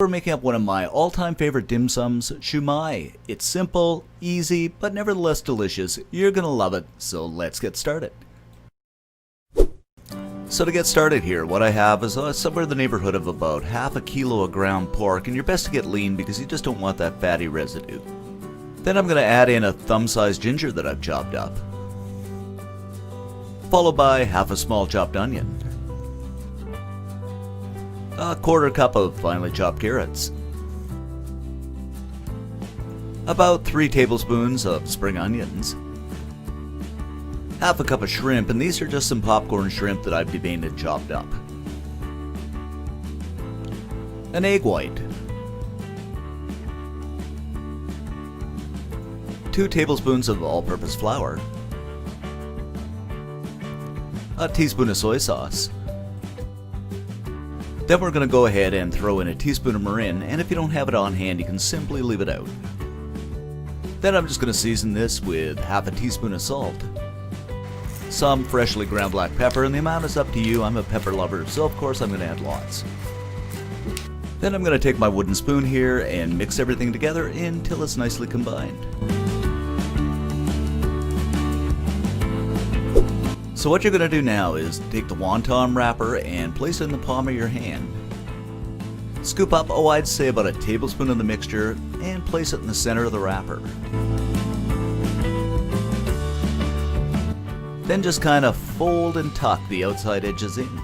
We're making up one of my all-time favorite dim sums, Siomai. It's simple, easy, but nevertheless delicious. You're gonna love it, so let's get started. So to get started here, what I have is somewhere in the neighborhood of about half a kilo of ground pork, and you're best to get lean because you just don't want that fatty residue. Then I'm gonna add in a thumb-sized ginger that I've chopped up, followed by half a small chopped onion, a quarter cup of finely chopped carrots, about 3 tablespoons of spring onions, half a cup of shrimp, and these are just some popcorn shrimp that I've deveined and chopped up, an egg white, 2 tablespoons of all-purpose flour, a teaspoon of soy sauce. Then we're going to go ahead and throw in a teaspoon of mirin, and if you don't have it on hand, you can simply leave it out. Then I'm just going to season this with half a teaspoon of salt, some freshly ground black pepper, and the amount is up to you. I'm a pepper lover, so of course I'm going to add lots. Then I'm going to take my wooden spoon here and mix everything together until it's nicely combined. So what you're going to do now is take the wonton wrapper and place it in the palm of your hand. Scoop up, I'd say about a tablespoon of the mixture, and place it in the center of the wrapper. Then just kind of fold and tuck the outside edges in.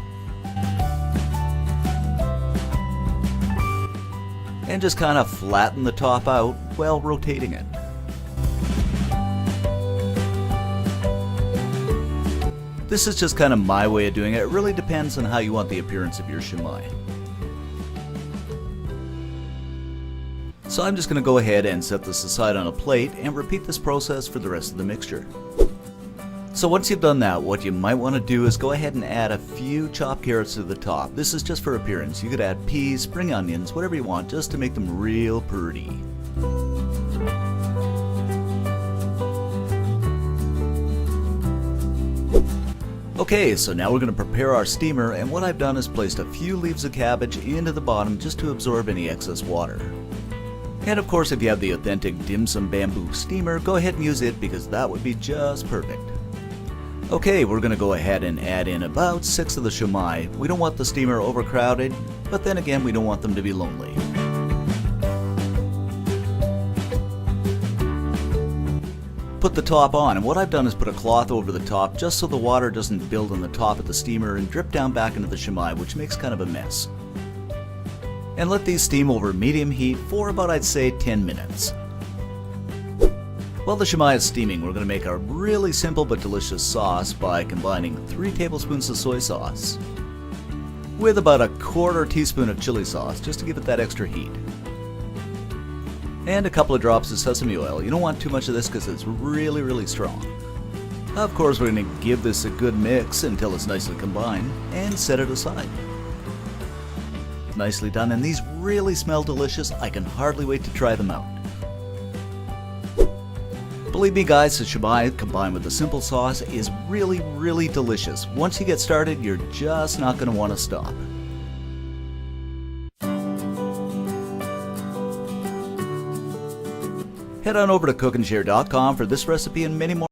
And just kind of flatten the top out while rotating it. This is just kind of my way of doing it. It really depends on how you want the appearance of your siomai. So I'm just going to go ahead and set this aside on a plate and repeat this process for the rest of the mixture. So once you've done that, what you might want to do is go ahead and add a few chopped carrots to the top. This is just for appearance. You could add peas, spring onions, whatever you want, just to make them real pretty. Okay, so now we're going to prepare our steamer, and what I've done is placed a few leaves of cabbage into the bottom just to absorb any excess water. And of course, if you have the authentic dim sum bamboo steamer, go ahead and use it because that would be just perfect. Okay, we're going to go ahead and add in about 6 of the siomai. We don't want the steamer overcrowded, but then again, we don't want them to be lonely. Put the top on, and what I've done is put a cloth over the top just so the water doesn't build on the top of the steamer and drip down back into the siomai, which makes kind of a mess. And let these steam over medium heat for about, I'd say, 10 minutes. While the siomai is steaming, we're going to make a really simple but delicious sauce by combining 3 tablespoons of soy sauce with about a quarter teaspoon of chili sauce just to give it that extra heat. And a couple of drops of sesame oil. You don't want too much of this because it's really strong. Of course, we're going to give this a good mix until it's nicely combined and set it aside. Nicely done, and these really smell delicious. I can hardly wait to try them out. Believe me guys, the siomai combined with the simple sauce is really delicious. Once you get started, you're just not going to want to stop. Head on over to cookandshare.com for this recipe and many more.